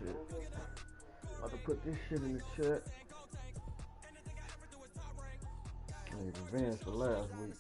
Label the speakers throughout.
Speaker 1: shit. About to put this shit in the chat. I need advance for last week.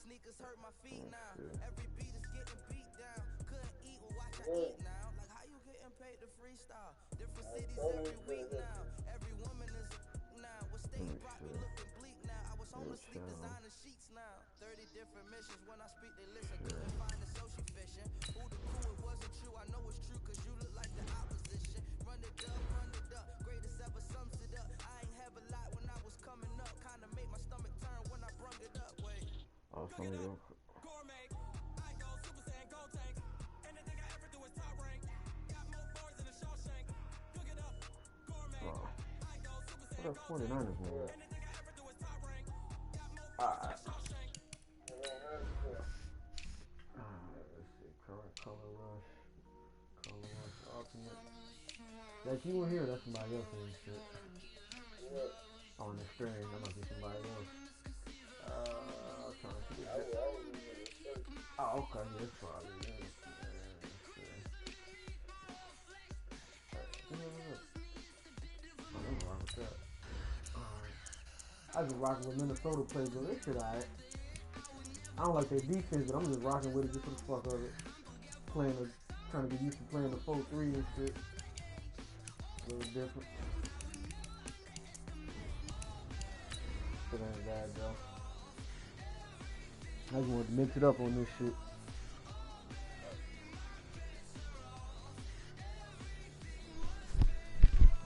Speaker 1: Oh, some of you. Oh. What up, 49ers, man? Alright. Let's see. Current color rush. Color rush ultimate. That you were here, that's somebody else and shit. On the stream, that must be somebody else. Trying to see that. Oh, okay, that's probably it. I'm rocking with that. Alright. I just rocking with Minnesota plays, but this shit alright. I don't like their defense, but I'm just rocking with it just for the fuck of it. Trying to get used to playing the 4-3 and shit. A little different. It ain't bad though. I just wanted to mix it up on this shit.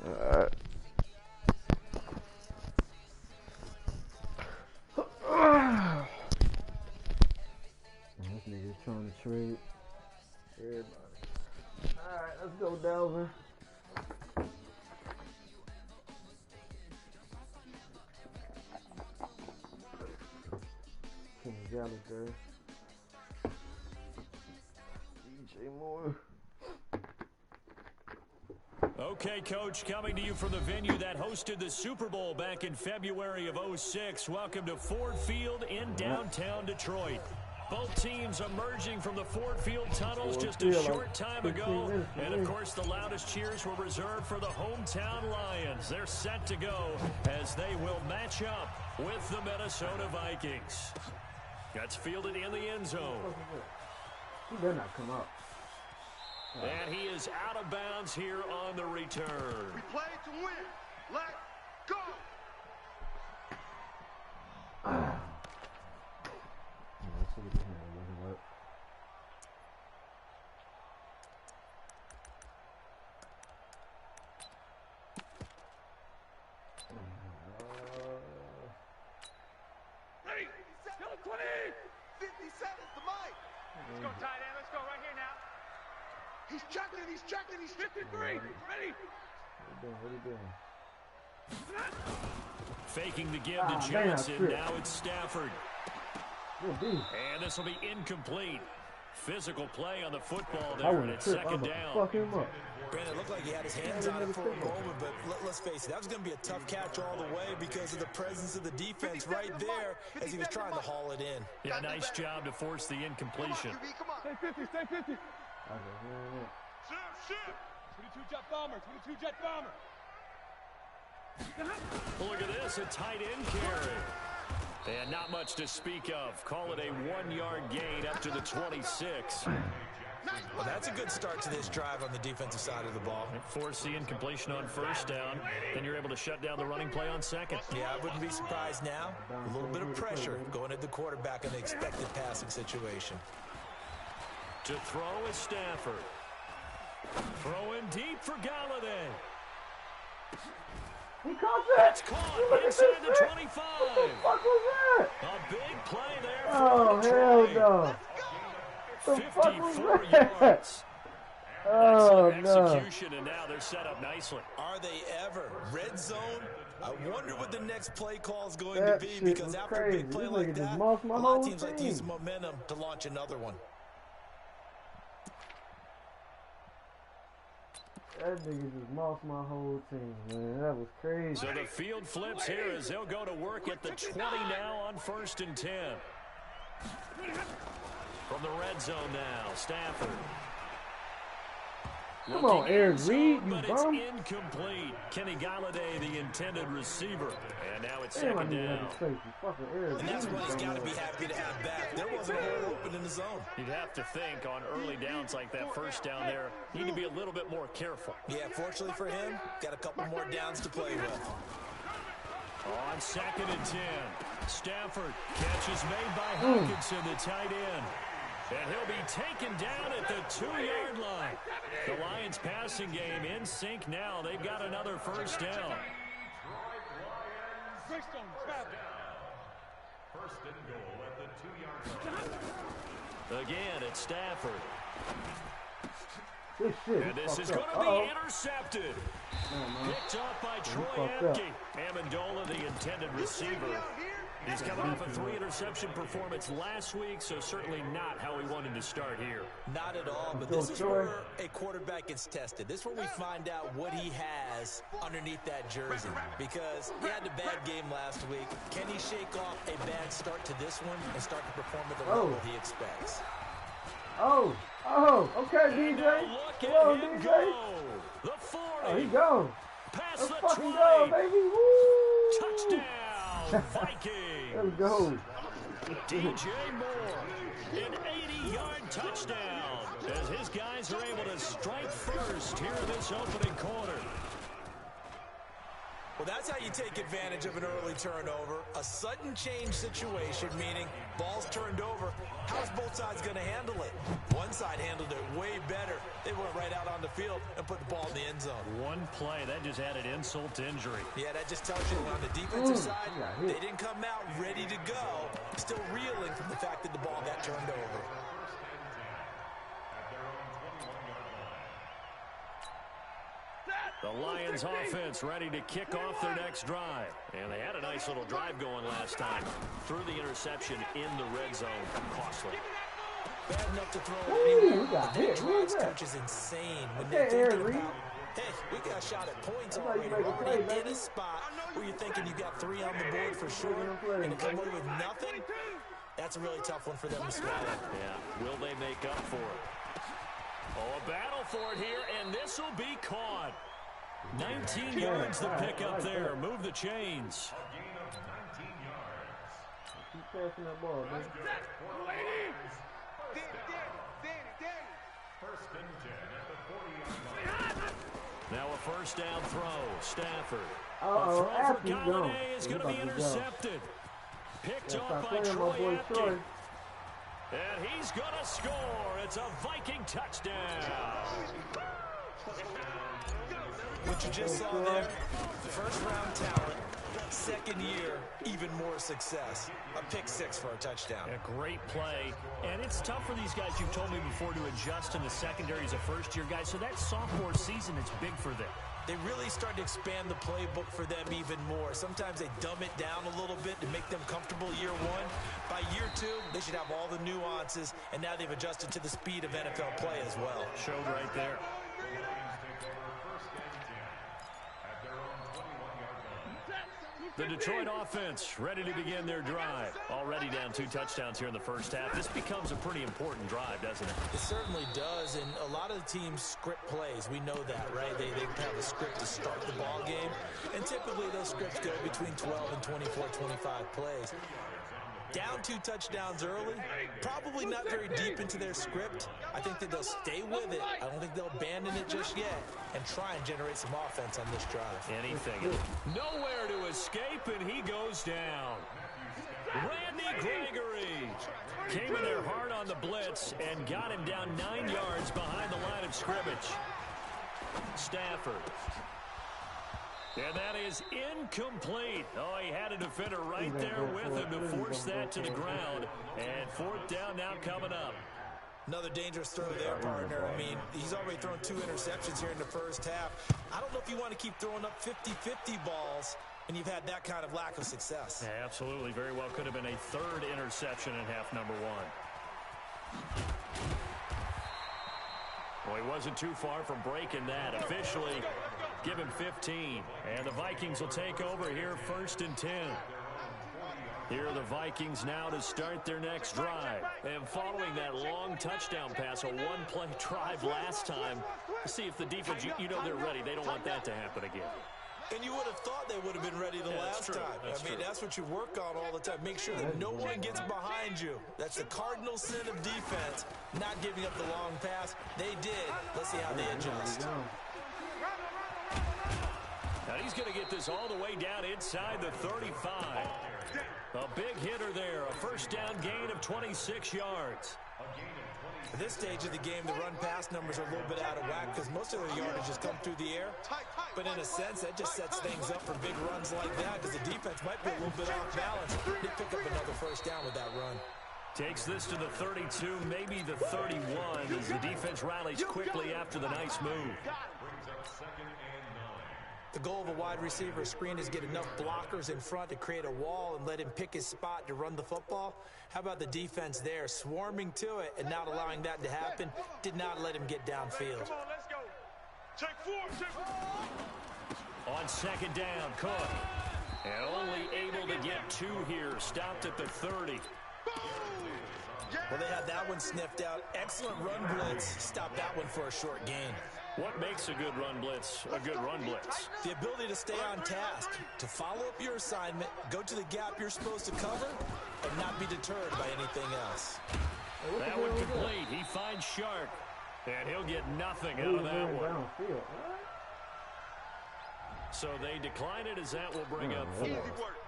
Speaker 1: Alright. This nigga's trying to trade everybody. Alright, let's go, Delvin. Gallagher, DJ Moore.
Speaker 2: Okay, Coach, coming to you from the venue that hosted the Super Bowl back in February of '06. Welcome to Ford Field in downtown Detroit. Both teams emerging from the Ford Field tunnels just a short time ago. And, of course, the loudest cheers were reserved for the hometown Lions. They're set to go as they will match up with the Minnesota Vikings. That's fielded in the end zone.
Speaker 1: He better not come up.
Speaker 2: And he is out of bounds here on the return.
Speaker 3: We play to win. Let's go.
Speaker 1: Let's look at this man. What?
Speaker 3: Ready? 20. 50 seconds to Mike.
Speaker 4: Let's go tight end. Let's go right here now.
Speaker 3: He's checking. 53. Ready?
Speaker 1: What are you doing?
Speaker 2: Faking the give to Johnson. Now it's Stafford. And this will be incomplete. Physical play on the football there, and it's second down.
Speaker 1: Fuck him up.
Speaker 5: Brandon, it looked like he had his hands on it for a moment, but let's face it, that was going to be a tough catch all the way because of the presence of the defense right there as he was trying to haul it in.
Speaker 2: Yeah, nice job to force the incompletion.
Speaker 3: Come on.
Speaker 4: Stay 50. Stay 50.
Speaker 3: Shoot.
Speaker 4: 22 jet bomber. 22 jet bomber.
Speaker 2: Look at this, a tight end carry. And not much to speak of. Call it a 1-yard gain up to the 26.
Speaker 5: Well, that's a good start to this drive on the defensive side of the ball.
Speaker 2: Force the incompletion on first down. Then you're able to shut down the running play on second.
Speaker 5: Yeah, I wouldn't be surprised now. A little bit of pressure going at the quarterback in the expected passing situation.
Speaker 2: To throw is Stafford. Throwing deep for Galladay.
Speaker 1: He caught that.
Speaker 2: It's caught inside the 25.
Speaker 1: What the fuck was that?
Speaker 2: A big play there for
Speaker 1: Oh,
Speaker 2: Detroit.
Speaker 1: hell no. The fuck was
Speaker 2: 54
Speaker 1: that?
Speaker 2: yards.
Speaker 1: Oh,
Speaker 2: Excellent
Speaker 1: no.
Speaker 2: execution, and now they're set up nicely.
Speaker 5: Are they ever? Red zone? I wonder what the next play call is going
Speaker 1: That
Speaker 5: to be
Speaker 1: shit
Speaker 5: because
Speaker 1: was
Speaker 5: after
Speaker 1: crazy.
Speaker 5: a big play
Speaker 1: This
Speaker 5: like
Speaker 1: nigga just
Speaker 5: that,
Speaker 1: mossed
Speaker 5: a
Speaker 1: my
Speaker 5: lot
Speaker 1: whole
Speaker 5: of teams like to use
Speaker 1: team.
Speaker 5: momentum to launch another one.
Speaker 1: That nigga just mossed my whole team, man. That was crazy.
Speaker 2: So the field flips here as they'll go to work at the 20 now on 1st and 10. From the red zone now, Stafford.
Speaker 1: Come on, Eric Reed, you
Speaker 2: but it's
Speaker 1: bum.
Speaker 2: incomplete. Kenny Galladay, the intended receiver. And now it's
Speaker 1: Damn, I
Speaker 2: second
Speaker 1: need
Speaker 2: down.
Speaker 1: another safety. Fucking Eric
Speaker 5: And that's
Speaker 1: Reed.
Speaker 5: what he's got to be happy to have back. There wasn't a hole open in the zone.
Speaker 2: You'd have to think on early downs like that first down there, need to be a little bit more careful.
Speaker 5: Yeah, fortunately for him, got a couple more downs to play with.
Speaker 2: On 2nd and 10, Stafford, catch is made by Hawkinson, the tight end. And he'll be taken down at the 2-yard line. The Lions passing game in sync now. They've got another first down.
Speaker 4: First
Speaker 2: and goal at the 2-yard line. Again, it's Stafford.
Speaker 1: This shit.
Speaker 2: And this is going to be intercepted. Picked up by Troy Apke. Amendola, the intended receiver. He's coming off a 3-interception performance last week, so certainly not how he wanted to start here.
Speaker 5: Not at all, but this is where a quarterback gets tested. This is where we find out what he has underneath that jersey, because he had a bad game last week. Can he shake off a bad start to this one and start to perform at the level he expects?
Speaker 1: Okay, DJ. Hello, DJ.
Speaker 2: Go. The 40.
Speaker 1: Oh, he gone.
Speaker 2: Past
Speaker 1: Let's
Speaker 2: the
Speaker 1: fucking
Speaker 2: 20.
Speaker 1: go, baby. Woo!
Speaker 2: Touchdown, Vikings.
Speaker 1: Let's go.
Speaker 2: DJ Moore, an 80-yard touchdown, as his guys are able to strike first here in this opening quarter.
Speaker 5: Well, that's how you take advantage of an early turnover. A sudden change situation, meaning ball's turned over. How's both sides going to handle it? One side handled it way better. They went right out on the field and put the ball in the end zone.
Speaker 2: One play, that just added insult to injury.
Speaker 5: Yeah, that just tells you on the defensive side, they didn't come out ready to go. Still reeling from the fact that the ball got turned over.
Speaker 2: The Lions offense ready to kick off their next drive. And they had a nice little drive going last time. Threw the interception in the red zone. Costly.
Speaker 5: Bad enough to throw it anywhere.
Speaker 1: We got hit.
Speaker 5: Drives coach is insane when they're thinking about, hey, we got a shot at points already. We're already in a spot where you're thinking you got 3 on the board for sure. And to come away with nothing, that's a really tough one for them to swallow.
Speaker 2: Yeah, will they make up for it? Oh, a battle for it here, and this will be caught. 19 yards the pickup there. Move the chains.
Speaker 1: Keep passing that ball, man.
Speaker 2: Now a first down throw. Stafford.
Speaker 1: Uh-oh,
Speaker 2: A throw for Galladay is going to be intercepted. Picked off by Troy Apke. And he's going to score. It's a Viking touchdown.
Speaker 5: What you just saw there, first-round talent, second year, even more success. A pick 6 for a touchdown.
Speaker 2: A great play. And it's tough for these guys, you've told me before, to adjust in the secondary as a first-year guy. So that sophomore season is big for them.
Speaker 5: They really start to expand the playbook for them even more. Sometimes they dumb it down a little bit to make them comfortable year 1. By year 2, they should have all the nuances, and now they've adjusted to the speed of NFL play as well.
Speaker 2: Showed right there. The Detroit offense ready to begin their drive. Already down 2 touchdowns here in the first half. This becomes a pretty important drive, doesn't it?
Speaker 5: It certainly does, and a lot of the teams script plays. We know that, right? They have a script to start the ball game, and typically those scripts go between 12 and 24, 25 plays. Down 2 touchdowns early, probably not very deep into their script. I think that they'll stay with it. I don't think they'll abandon it just yet and try and generate some offense on this drive.
Speaker 2: Anything. Nowhere to escape, and he goes down. Randy Gregory came in there hard on the blitz and got him down 9 yards behind the line of scrimmage. Stafford. And that is incomplete. Oh, he had a defender right there with him to force that to the ground. And 4th down now coming up.
Speaker 5: Another dangerous throw there, partner. I mean, he's already thrown 2 interceptions here in the first half. I don't know if you want to keep throwing up 50-50 balls when you've had that kind of lack of success.
Speaker 2: Yeah, absolutely. Very well could have been a 3rd interception in half number 1. Well, he wasn't too far from breaking that. Officially, give him 15. And the Vikings will take over here 1st and 10. Here are the Vikings now to start their next drive. And following that long touchdown pass, a one-play drive last time, see if the defense, you know they're ready. They don't want that to happen again.
Speaker 5: And you would have thought they would have been ready the last time. That's what you work on all the time. Make sure that no one gets behind you. That's the cardinal sin of defense, not giving up the long pass. They did. Let's see how they adjust.
Speaker 2: Now he's going to get this all the way down inside the 35. A big hitter there. A first down gain of 26 yards.
Speaker 5: At this stage of the game, the run-pass numbers are a little bit out of whack because most of the yardage has come through the air. But in a sense, that just sets things up for big runs like that because the defense might be a little bit off balance. They pick up another first down with that run.
Speaker 2: Takes this to the 32, maybe the 31, as the defense rallies quickly after the nice move.
Speaker 5: The goal of a wide receiver screen is get enough blockers in front to create a wall and let him pick his spot to run the football. How about the defense there, swarming to it and not allowing that to happen? Did not let him get downfield.
Speaker 3: Come on, let's go. Check four.
Speaker 2: On second down, Cook. And only able to get 2 here, stopped at the 30.
Speaker 5: Well, they had that one sniffed out. Excellent run blitz. Stopped that one for a short gain.
Speaker 2: What makes a good run blitz a good run blitz?
Speaker 5: The ability to stay on task, to follow up your assignment, go to the gap you're supposed to cover, and not be deterred by anything else.
Speaker 2: That one complete. He finds Shark, and he'll get nothing out of that one. So they decline it as that will bring up 4.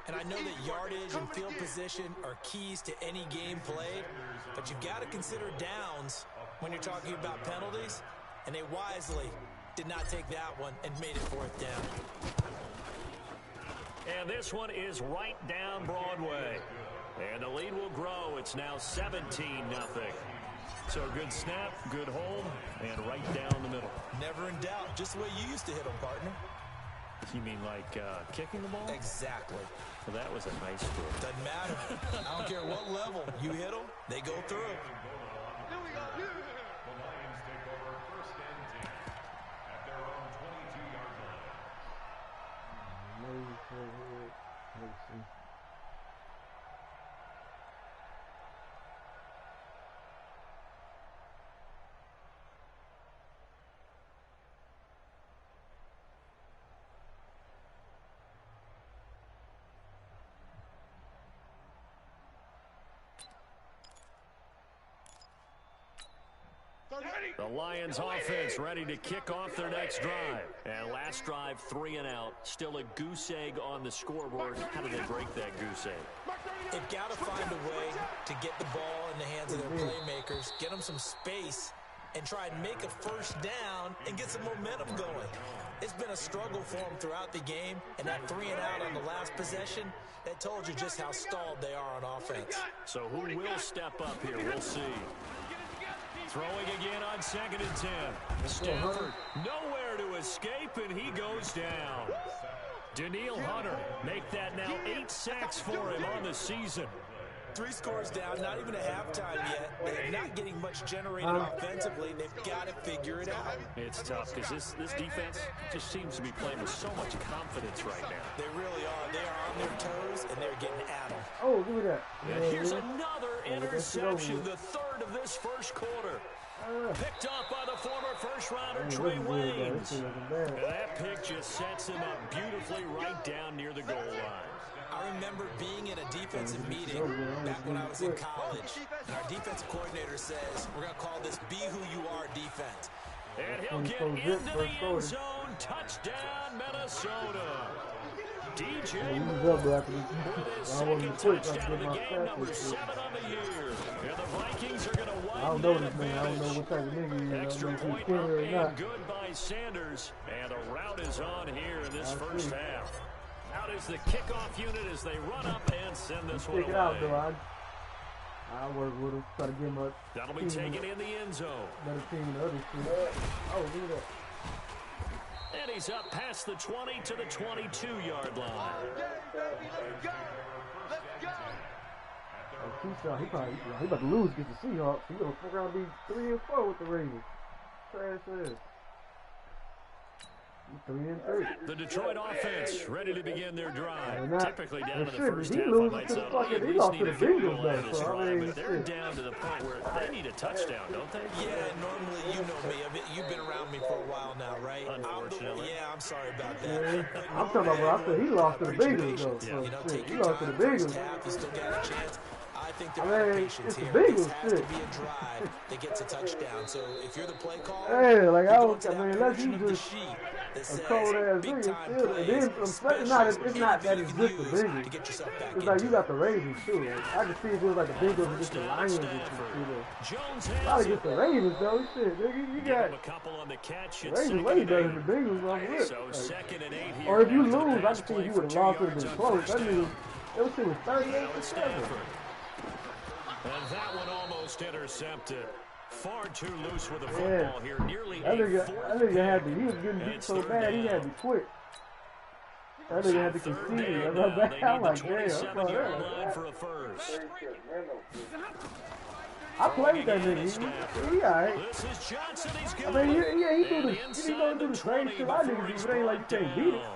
Speaker 5: And I know that yardage and field position are keys to any game played, but you've got to consider downs when you're talking about penalties. And they wisely did not take that one and made it 4th down.
Speaker 2: And this one is right down Broadway. And the lead will grow. It's now 17-0. So good snap, good hold, and right down the middle.
Speaker 5: Never in doubt. Just the way you used to hit them, partner.
Speaker 2: You mean like kicking the ball?
Speaker 5: Exactly.
Speaker 2: Well, that was a nice throw.
Speaker 5: Doesn't matter. I don't care what level. You hit them, they go through.
Speaker 3: Here we go.
Speaker 2: The Lions offense ready to kick off their next drive. And last drive, 3 and out. Still a goose egg on the scoreboard. How do they break that goose egg?
Speaker 5: They've got to find a way to get the ball in the hands of their playmakers, get them some space, and try and make a first down and get some momentum going. It's been a struggle for them throughout the game, and that 3 and out on the last possession, that told you just how stalled they are on offense.
Speaker 2: So who will step up here? We'll see. Throwing again on 2nd and 10. Stafford nowhere to escape, and he goes down. Daniil Hunter make that now 8 sacks for him on the season.
Speaker 5: 3 scores down, not even a halftime yet. They're not getting much generated offensively. They've got to figure it out.
Speaker 2: It's tough because this defense just seems to be playing with so much confidence right now.
Speaker 5: They really are. They are on their toes, and they're getting at them.
Speaker 1: Oh, give me that.
Speaker 2: And here's another interception, the 3rd of this first quarter. Picked up by the former first-rounder Trey Waynes. And that pick just sets him up beautifully right down near the goal line.
Speaker 5: I remember being in a defensive meeting back when I was in college, and our defensive coordinator says, we're going to call this Be Who You Are defense.
Speaker 2: And he'll get into the end zone. Touchdown, Minnesota. DJ Moore with his 2nd touchdown of the game, number 7 on the year. And the Vikings are going to widen that advantage.
Speaker 1: I don't know what type of nigga he is.
Speaker 2: Extra point up and good by Sanders. And a rout is on here in this first half. Out is the kickoff unit as they run up and send this one away.
Speaker 1: Check it out, though. I'll work with him. Try to get him up.
Speaker 2: That'll be taken in the end zone.
Speaker 1: Better team than the other team. Oh, do that.
Speaker 2: And he's up past the 20 to the 22-yard line.
Speaker 1: He about to lose against the Seahawks. He's going to fuck around and be 3-4 with the Ravens. Trash ass. 3-3.
Speaker 2: The Detroit offense ready to begin their drive. Typically down to the
Speaker 1: shit,
Speaker 2: first
Speaker 1: he
Speaker 2: half, I
Speaker 1: loses
Speaker 2: might
Speaker 1: to
Speaker 2: say,
Speaker 1: the fucking-
Speaker 2: at
Speaker 1: he
Speaker 2: least
Speaker 1: lost
Speaker 2: need
Speaker 1: to
Speaker 2: a
Speaker 1: the
Speaker 2: field
Speaker 1: Bengals,
Speaker 2: goal out of
Speaker 1: though,
Speaker 2: this
Speaker 1: so I
Speaker 2: drive,
Speaker 1: mean,
Speaker 2: but they're
Speaker 1: shit.
Speaker 2: down to the point where they need a touchdown, don't they?
Speaker 5: Yeah, normally you know me. I mean, you've been around me for a while now, right?
Speaker 2: Unfortunately.
Speaker 5: I'm sorry about that.
Speaker 1: Yeah.
Speaker 5: But
Speaker 1: I'm talking about, bro, I said he lost to the Bengals, though.
Speaker 5: patience.
Speaker 1: So,
Speaker 5: You know,
Speaker 1: shit,
Speaker 5: take
Speaker 1: he
Speaker 5: your
Speaker 1: lost to
Speaker 5: time.
Speaker 1: the
Speaker 5: First
Speaker 1: Bengals.
Speaker 5: half, you still got a chance. I think they're
Speaker 1: I
Speaker 5: out of
Speaker 1: mean,
Speaker 5: patience
Speaker 1: it's the
Speaker 5: here.
Speaker 1: Bengals,
Speaker 5: This has to
Speaker 1: shit.
Speaker 5: be a drive that gets a touchdown. So if you're the play caller,
Speaker 1: Hey, like,
Speaker 5: you're
Speaker 1: I
Speaker 5: going
Speaker 1: don't,
Speaker 5: to
Speaker 1: I
Speaker 5: that
Speaker 1: mean, unless
Speaker 5: portion
Speaker 1: you
Speaker 5: of the
Speaker 1: just
Speaker 5: sheet that
Speaker 1: a
Speaker 5: says
Speaker 1: cold ass
Speaker 5: big
Speaker 1: nigga
Speaker 5: time
Speaker 1: still, and
Speaker 5: plays,
Speaker 1: then it's not, it's not that
Speaker 5: anything
Speaker 1: it's
Speaker 5: you
Speaker 1: just
Speaker 5: can
Speaker 1: the
Speaker 5: use
Speaker 1: Bengals.
Speaker 5: to get yourself back
Speaker 1: It's like
Speaker 5: into
Speaker 1: you got the Ravens too. Like, I can see if it was like the Bengals and just the Lions and shit.
Speaker 2: Jones
Speaker 1: Gotta
Speaker 2: has
Speaker 1: get
Speaker 2: it.
Speaker 1: the Ravens though. Shit, nigga, you
Speaker 2: Give
Speaker 1: got
Speaker 2: him a couple on the catch.
Speaker 1: the
Speaker 2: It's
Speaker 1: Ravens
Speaker 2: second
Speaker 1: way
Speaker 2: and
Speaker 1: better
Speaker 2: 8.
Speaker 1: than the Bengals off the rip.
Speaker 2: So
Speaker 1: Like,
Speaker 2: second and 8 here.
Speaker 1: or if you
Speaker 2: after the
Speaker 1: lose, I
Speaker 2: pass
Speaker 1: can see
Speaker 2: play
Speaker 1: if you
Speaker 2: for
Speaker 1: would have
Speaker 2: 2
Speaker 1: lost, it would
Speaker 2: yards
Speaker 1: have been
Speaker 2: on
Speaker 1: close.
Speaker 2: first
Speaker 1: That
Speaker 2: down.
Speaker 1: nigga, that shit was 38
Speaker 2: Now
Speaker 1: to
Speaker 2: it's
Speaker 1: 7.
Speaker 2: Stafford. And that one almost intercepted. Far too loose with the football here. Nearly
Speaker 1: that
Speaker 2: a
Speaker 1: nigga
Speaker 2: fourth
Speaker 1: had to.
Speaker 2: pick.
Speaker 1: He was getting
Speaker 2: And
Speaker 1: beat
Speaker 2: it's
Speaker 1: so
Speaker 2: third
Speaker 1: bad he
Speaker 2: down.
Speaker 1: had to quit. That nigga had to
Speaker 2: Third
Speaker 1: concede.
Speaker 2: down
Speaker 1: I'm
Speaker 2: now.
Speaker 1: like,
Speaker 2: They
Speaker 1: I'm
Speaker 2: need the
Speaker 1: like, damn. I saw
Speaker 2: 27-yard
Speaker 1: that.
Speaker 2: line
Speaker 1: Like,
Speaker 2: for a first.
Speaker 1: I played that
Speaker 2: Throwing again
Speaker 1: nigga.
Speaker 2: is Stafford.
Speaker 1: He alright.
Speaker 2: This is Johnson. He's
Speaker 1: I
Speaker 2: good.
Speaker 1: mean, he do
Speaker 2: And
Speaker 1: the, he
Speaker 2: inside
Speaker 1: gonna do
Speaker 2: the
Speaker 1: the same
Speaker 2: 20
Speaker 1: shit I
Speaker 2: before
Speaker 1: niggas
Speaker 2: he's
Speaker 1: do. It ain't like you
Speaker 2: brought
Speaker 1: can't beat it.
Speaker 2: down.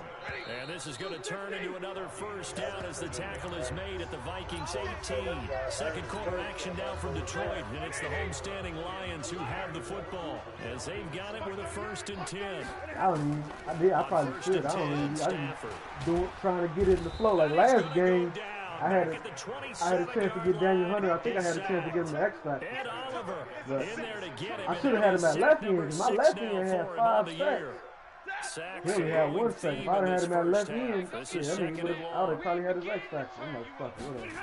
Speaker 2: And this is going to turn into another first down as the tackle is made at the Vikings 18. Second quarter action now from Detroit, and it's the homestanding Lions who have the football as they've got it with a 1st and 10.
Speaker 1: I probably should. I just trying to get it in the flow. Like last game, I had a chance to get Daniel Hunter. I think I had a chance to get him the X Factor.
Speaker 2: Ed Oliver
Speaker 1: But
Speaker 2: in there to get him.
Speaker 1: I should have had him at left end because my left end had 5 sacks.
Speaker 2: Sacks
Speaker 1: He only had 1 sack. If I'd have had him at left end,
Speaker 2: This
Speaker 1: yeah,
Speaker 2: is
Speaker 1: that
Speaker 2: second
Speaker 1: nigga
Speaker 2: and
Speaker 1: I would
Speaker 2: long.
Speaker 1: have probably had his X Factor. I'm like, fuck it, whatever.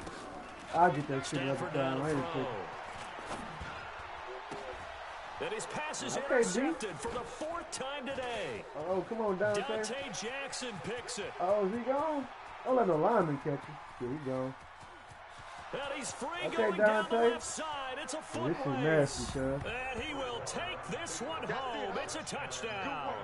Speaker 1: I'll get that shit
Speaker 2: Stafford
Speaker 1: every
Speaker 2: down
Speaker 1: time.
Speaker 2: to
Speaker 1: I ain't
Speaker 2: throw.
Speaker 1: sick.
Speaker 2: And his pass is
Speaker 1: Okay,
Speaker 2: intercepted for the 4th time today.
Speaker 1: Oh, come on, Dante.
Speaker 2: Dante Jackson picks it.
Speaker 1: Oh, is he gone? Don't let no lineman catch him. Yeah, he gone.
Speaker 2: And he's free
Speaker 1: Okay,
Speaker 2: going down the
Speaker 1: Dante.
Speaker 2: left side. It's a
Speaker 1: Yeah,
Speaker 2: foot
Speaker 1: this is
Speaker 2: race.
Speaker 1: nasty, cuz.
Speaker 2: And he will take this one home. It's a touchdown.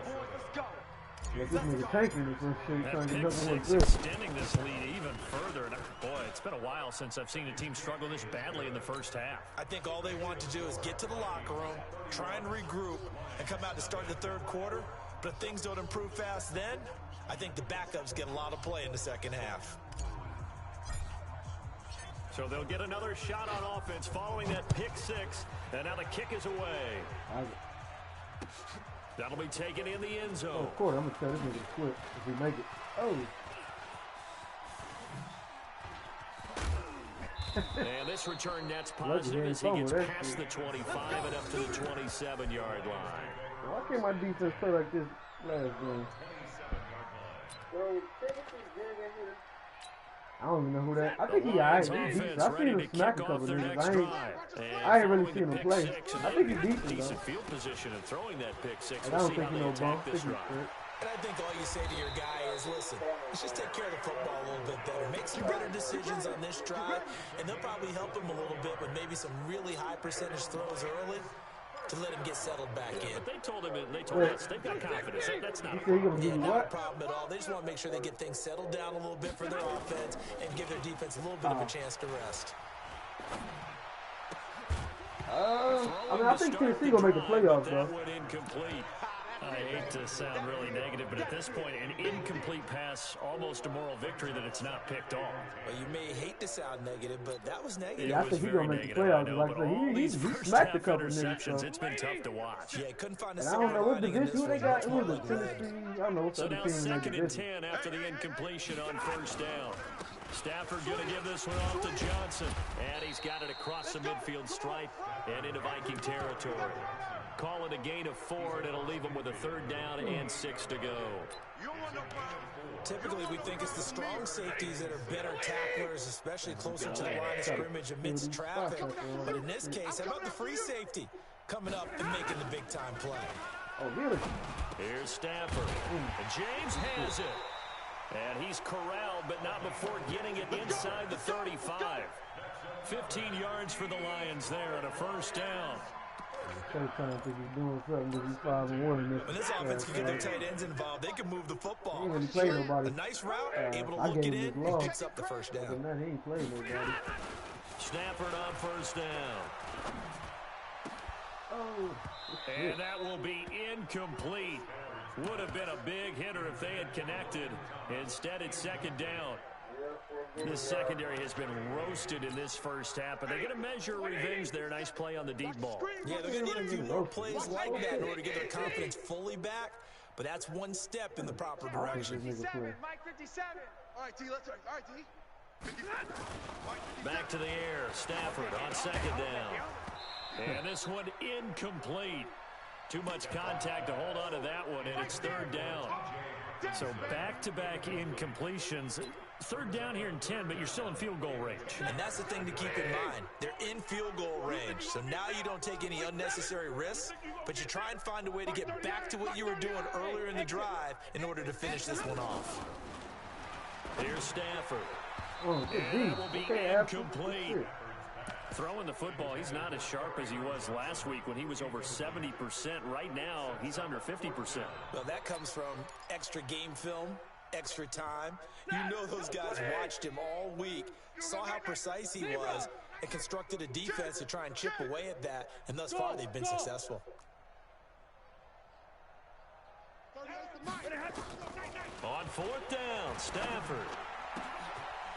Speaker 1: Let this nigga tanking this one shit.
Speaker 2: That
Speaker 1: Trying to get
Speaker 2: pick
Speaker 1: nothing like
Speaker 2: six
Speaker 1: this.
Speaker 2: extending this lead even further. And boy, it's been a while since I've seen a team struggle this badly in the first half.
Speaker 5: I think all they want to do is get to the locker room, try and regroup, and come out to start the third quarter. But if things don't improve fast then, I think the backups get a lot of play in the second half.
Speaker 2: So they'll get another shot on offense following that pick 6. And now the kick is away. That'll be taken in the end zone.
Speaker 1: Oh, of course, I'm going to tell this nigga to quit if we make it. Oh.
Speaker 2: And this return net's positive as he gets past the 25 and up to the 27-yard line.
Speaker 1: Why can't my defense play like this last game? I don't even know who that. I think he alright. He's decent. I seen him smack a couple niggas. I ain't really seen him play. I think he's decent though.
Speaker 2: Decent field position and throwing that pick 6.
Speaker 1: I don't think he no bump.
Speaker 5: And I think all you say to your guy is, listen, let's just take care of the football a little bit better. Make some better decisions on this drive, and they'll probably help him a little bit with maybe some really high percentage throws early to let him get settled back in.
Speaker 2: But they told us they've got confidence. That's not a
Speaker 5: problem. Not a problem at all. They just want to make sure they get things settled down a little bit for their offense and give their defense a little bit of a chance to rest.
Speaker 1: I mean, I think Tennessee gonna make the playoffs though.
Speaker 2: Incomplete. I hate to sound really negative, but at this point, an incomplete pass, almost a moral victory that it's not picked off.
Speaker 5: Well, you may hate to sound negative, but that was negative.
Speaker 1: Yeah, I think he's gonna make the playoffs. Like I said, he smacked a couple niggas. So.
Speaker 2: It's been tough to watch.
Speaker 5: Yeah, couldn't find a
Speaker 1: I don't know what division who they got. It was a Tennessee. I don't know what's
Speaker 2: So
Speaker 1: the
Speaker 2: now
Speaker 1: other team in that
Speaker 2: 2nd and
Speaker 1: division.
Speaker 2: 10 after the incompletion on first down. Stafford going to give this one off to Johnson. And he's got it across the midfield stripe and into Viking territory. Call it a gain of 4, and it'll leave them with a 3rd down and 6 to go.
Speaker 5: Typically, we think it's the strong safeties that are better tacklers, especially closer to the line of scrimmage amidst traffic. But in this case, how about the free safety coming up and making the big-time play?
Speaker 1: Oh, really?
Speaker 2: Here's Stafford. And James has it. And he's corralled, but not before getting it inside the 35. 15 yards for the Lions there and a 1st down.
Speaker 1: Trying to think he's doing something because he's 5-1 in this.
Speaker 5: When this offense can get their tight ends involved, they can move the football.
Speaker 1: He ain't really played nobody.
Speaker 5: A nice route, able to
Speaker 1: I
Speaker 5: look
Speaker 1: gave
Speaker 5: it
Speaker 1: him
Speaker 5: in,
Speaker 1: his
Speaker 5: and
Speaker 1: love.
Speaker 5: picks up the 1st down.
Speaker 1: Other than that, he ain't played nobody.
Speaker 2: Stafford on 1st down.
Speaker 1: Oh,
Speaker 2: And that will be incomplete. Would have been a big hitter if they had connected. Instead, it's second down. This secondary has been roasted in this first half, but they're going to measure revenge there. Nice play on the deep ball.
Speaker 5: Yeah, they're going to need a few more plays like that in order to get their confidence fully back, but that's one step in the proper direction.
Speaker 4: 57, Mike 57.
Speaker 3: All right, D, let's all right, D.
Speaker 2: Back to the air. Stafford on second down. And this one incomplete. Too much contact to hold on to that one, and it's third down. So back-to-back incompletions. Third down here in 10, but you're still in field goal range.
Speaker 5: And that's the thing to keep in mind. They're in field goal range, so now you don't take any unnecessary risks, but you try and find a way to get back to what you were doing earlier in the drive in order to finish this one off.
Speaker 2: Here's Stafford.
Speaker 1: Oh,
Speaker 2: and that will be incomplete. Throwing the football, he's not as sharp as he was last week when he was over 70%. Right now, he's under 50%.
Speaker 5: Well, that comes from extra game film, extra time. You know those guys watched him all week, saw how precise he was, and constructed a defense to try and chip away at that, and thus far they've been successful.
Speaker 2: On fourth down, Stafford.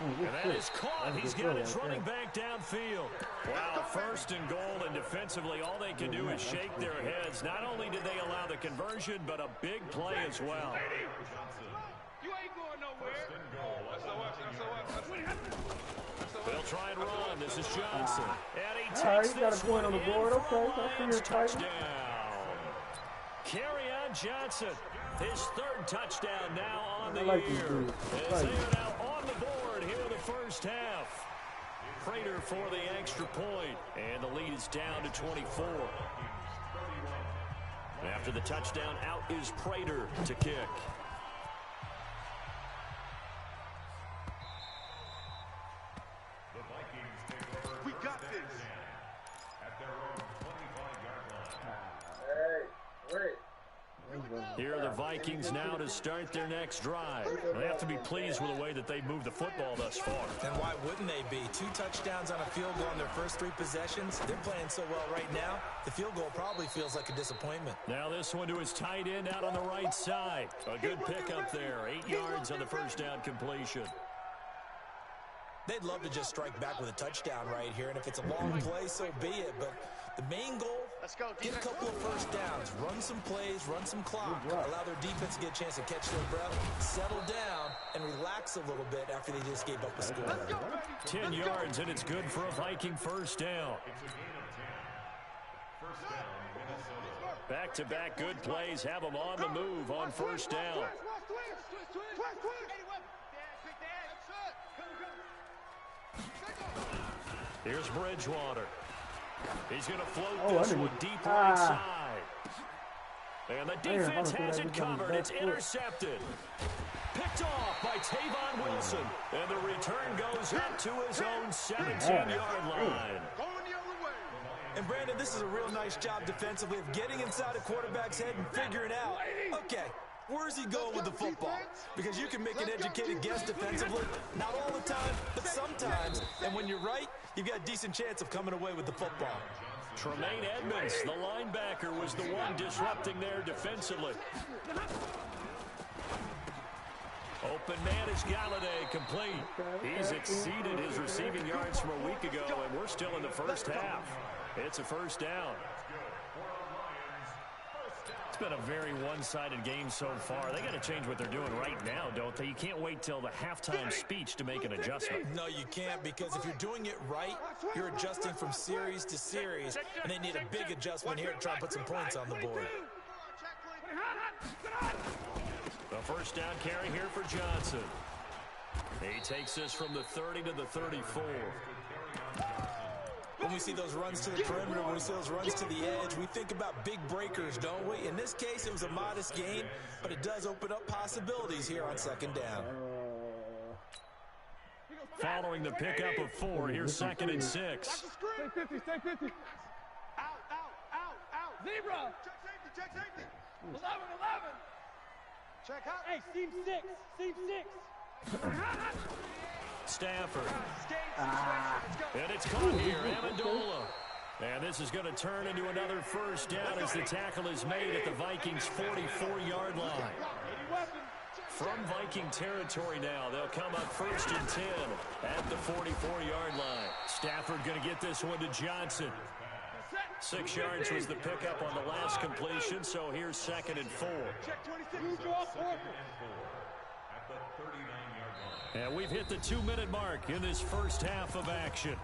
Speaker 2: And that is caught. He's got his running back downfield. Wow, first and goal, and defensively, all they can do is shake their heads. Not only did they allow the conversion, but a big play as well.
Speaker 4: You ain't going nowhere.
Speaker 2: They'll try and run. This is Johnson. And he
Speaker 1: All right,
Speaker 2: takes
Speaker 1: he got a
Speaker 2: this
Speaker 1: point
Speaker 2: one
Speaker 1: on the
Speaker 2: in
Speaker 1: board.
Speaker 2: for
Speaker 1: Okay, I see your
Speaker 2: touchdown. Carryon Johnson, his third touchdown now on the year. As they are now on the board here in the first half. Prater for the extra point, and the lead is down to 24. After the touchdown, out is Prater to kick.
Speaker 3: We got this.
Speaker 2: Here are the Vikings now to start their next drive. They have to be pleased with the way that they moved the football thus far.
Speaker 5: And why wouldn't they be? 2 touchdowns on a field goal in their first 3 possessions. They're playing so well right now, the field goal probably feels like a disappointment.
Speaker 2: Now this one to his tight end out on the right side. A good pickup there. 8 yards on the first down completion.
Speaker 5: They'd love to just strike back with a touchdown right here, and if it's a long play, so be it. But the main goal, get a couple of first downs, run some plays, run some clock, allow their defense to get a chance to catch their breath, settle down, and relax a little bit after they just gave up a score.
Speaker 2: 10 yards, and it's good for a Viking first down. Back-to-back good plays have them on the move on first down. Here's Bridgewater. He's going to float this one deep right side. And the defense has it covered. It's intercepted. Picked off by Tavon Wilson. And the return goes up to his own 17-yard line.
Speaker 5: And Brandon, this is a real nice job defensively of getting inside a quarterback's head and figuring out, okay, where's he going with the football? Because you can make an educated guess defensively, not all the time, but sometimes. And when you're right, you've got a decent chance of coming away with the football.
Speaker 2: Tremaine Edmonds, the linebacker, was the one disrupting there defensively. Open man is Galladay, complete. He's exceeded his receiving yards from a week ago, and we're still in the first half. It's a first down. It's been a very one-sided game so far. They got to change what they're doing right now, don't they? You can't wait till the halftime speech to make an adjustment.
Speaker 5: No, you can't, because if you're doing it right, you're adjusting from series to series, and they need a big adjustment here to try and put some points on the board.
Speaker 2: The first down carry here for Johnson. He takes this from the 30 to the 34.
Speaker 5: When we see those runs to the perimeter, when we see those runs to the edge, we think about big breakers, don't we? In this case, it was a modest gain, but it does open up possibilities here on second down.
Speaker 2: Following the pickup of 4, here's second and 6.
Speaker 4: Stay 50, stay 50. Out. Zebra.
Speaker 3: Check safety.
Speaker 4: 11.
Speaker 3: Check out.
Speaker 4: Hey, seam 6.
Speaker 2: Stafford. And it's caught here. Amendola. And this is going to turn into another first down as the tackle is made at the Vikings' 44-yard line. From Viking territory now, they'll come up 1st and 10 at the 44-yard line. Stafford going to get this one to Johnson. 6 yards was the pickup on the last completion, so here's 2nd and 4. And we've hit the 2-minute mark in this first half of action.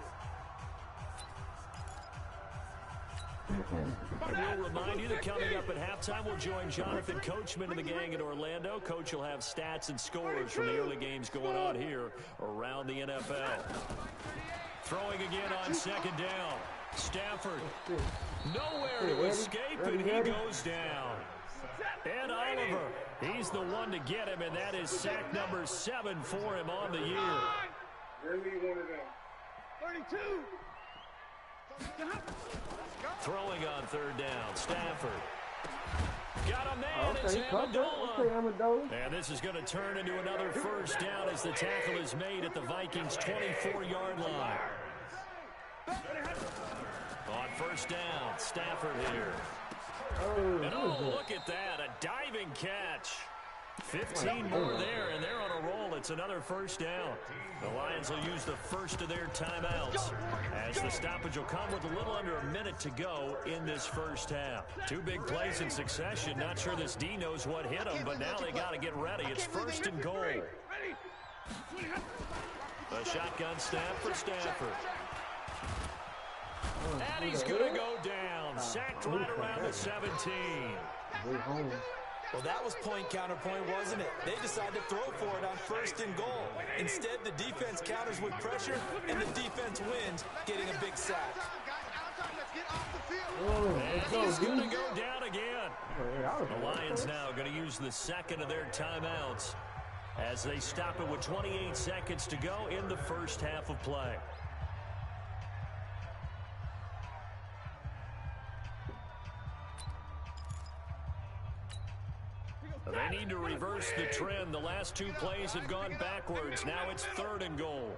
Speaker 2: We'll remind you that coming up at halftime, we'll join Jonathan Coachman and the gang in Orlando. Coach will have stats and scores from the early games going on here around the NFL. Throwing again on 2nd down. Stafford, nowhere to escape, and he goes down. And Oliver, he's the one to get him, and that is sack number 7 for him on the year.
Speaker 4: 32.
Speaker 2: Throwing on 3rd down, Stafford. Got a man, it's Amendola. And this is going to turn into another first down as the tackle is made at the Vikings' 24-yard line. On 1st down, Stafford here. And look at that, a diving catch. 15 more there, and they're on a roll. It's another first down. The Lions will use the first of their timeouts as the stoppage will come with a little under a minute to go in this first half. 2 big plays in succession. Not sure this D knows what hit them, but now they got to get ready. It's 1st and goal. A shotgun snap for Stafford. And he's going to go down. Sacked right around the 17.
Speaker 5: Well, that was point counterpoint, wasn't it? They decided to throw for it on 1st and goal. Instead, the defense counters with pressure, and the defense wins, getting a big sack.
Speaker 2: And he's going to go down again. The Lions now going to use the 2nd of their timeouts as they stop it with 28 seconds to go in the first half of play. They need to reverse the trend. The last 2 plays have gone backwards. Now it's 3rd and goal.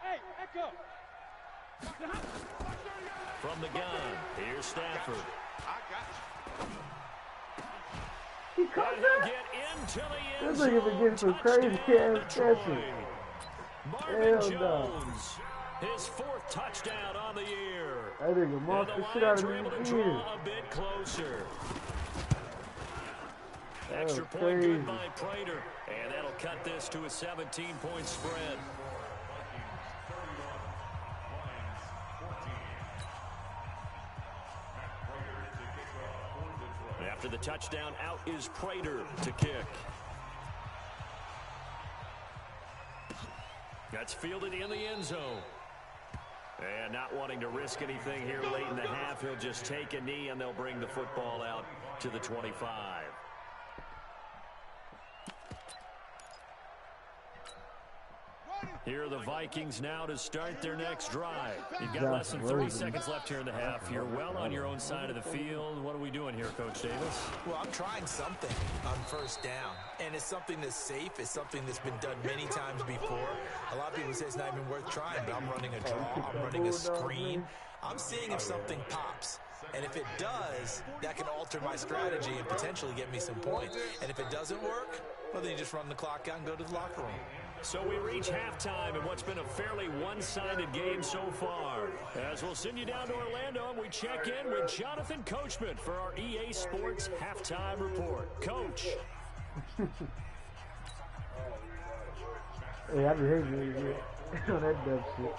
Speaker 4: Hey, Echo.
Speaker 2: From the gun, here's Stafford.
Speaker 1: He caught
Speaker 2: And
Speaker 1: that?
Speaker 2: he'll get into the end
Speaker 1: This nigga been getting some crazy ass catches.
Speaker 2: Marvin Jones, his 4th touchdown on the year.
Speaker 1: That nigga marked the shit out of
Speaker 2: able to
Speaker 1: his
Speaker 2: draw
Speaker 1: ears.
Speaker 2: a bit closer. Extra point good by Prater, and that'll cut this to a 17-point spread. After the touchdown, out is Prater to kick. That's fielded in the end zone. And not wanting to risk anything here late in the half, he'll just take a knee, and they'll bring the football out to the 25. Here are the Vikings now to start their next drive. You've got less than 30 seconds left here in the half. You're well on your own side of the field. What are we doing here, Coach Davis?
Speaker 5: Well, I'm trying something on 1st down, and it's something that's safe. It's something that's been done many times before. A lot of people say it's not even worth trying, but I'm running a draw. I'm running a screen. I'm seeing if something pops. And if it does, that can alter my strategy and potentially get me some points. And if it doesn't work, well, then you just run the clock out and go to the locker room.
Speaker 2: So we reach halftime in what's been a fairly one-sided game so far. As we'll send you down to Orlando, and we check in with Jonathan Coachman for our EA Sports Halftime Report. Coach.
Speaker 1: Hey, I be hating you on that dumb shit.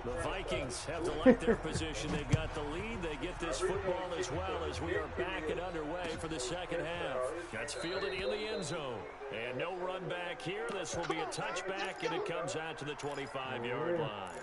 Speaker 2: The Vikings have to like their position. They've got the lead. They get this football as well as we are back and underway for the second half. That's fielded in the end zone. And no run back here. This will be a touchback, and it comes out to the 25-yard line.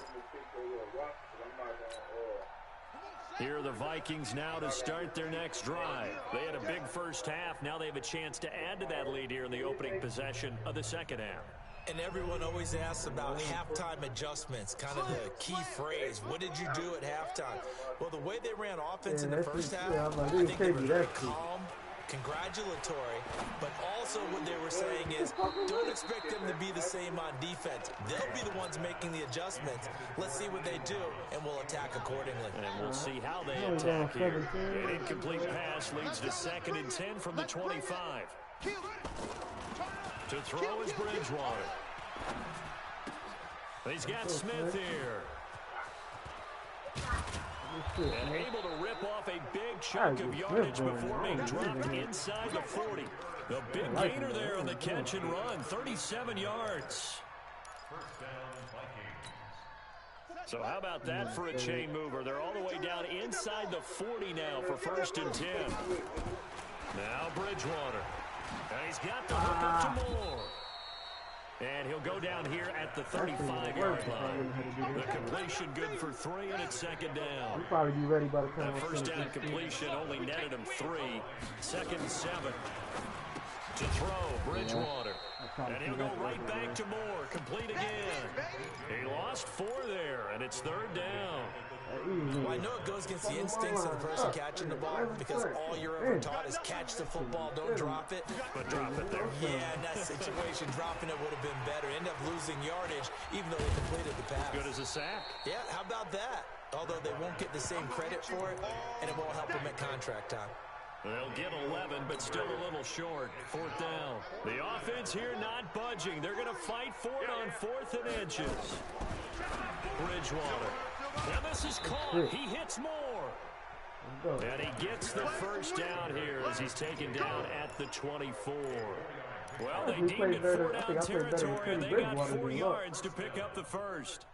Speaker 2: Here are the Vikings now to start their next drive. They had a big first half. Now they have a chance to add to that lead here in the opening possession of the second half.
Speaker 5: And everyone always asks about halftime adjustments, kind of the key phrase. What did you do at halftime? Well, the way they ran offense in the first half, I think they were very calm, congratulatory, but also what they were saying is don't expect them to be the same on defense. They'll be the ones making the adjustments. Let's see what they do, and we'll attack accordingly.
Speaker 2: And we'll see how they attack here. An incomplete pass leads to 2nd and 10 from the 25. To throw is Bridgewater. He's got Smith here. And able to rip off a big chunk of yardage before being dropped inside the 40. The big gainer there on the catch and run, 37 yards. So how about that for a chain mover? They're all the way down inside the 40 now for 1st and 10. Now Bridgewater. And he's got the hook up to Moore. And he'll go down here at the 35-yard line. The completion good for 3, and it's 2nd down.
Speaker 1: He'll probably be ready by the time.
Speaker 2: The first down completion only netted him 3. 2nd and 7. To throw, Bridgewater. And he'll go right back to Moore. Complete again. He lost 4 there, and it's 3rd down.
Speaker 5: Well, I know it goes against the instincts of the person catching the ball because all you're ever taught is catch the football, don't drop it.
Speaker 2: But drop it there.
Speaker 5: Yeah, in that situation, dropping it would have been better. End up losing yardage, even though they completed the pass.
Speaker 2: Good as a sack.
Speaker 5: Yeah, how about that? Although they won't get the same credit for it, and it won't help them at contract time.
Speaker 2: They'll get 11, but still a little short. 4th down. The offense here not budging. They're going to fight for it on 4th and inches. Bridgewater. And this is caught. He hits Moore. And he gets the first down here as he's taken down at the 24. Well, they deemed it 4-down territory, and they got 4 yards to pick up the first.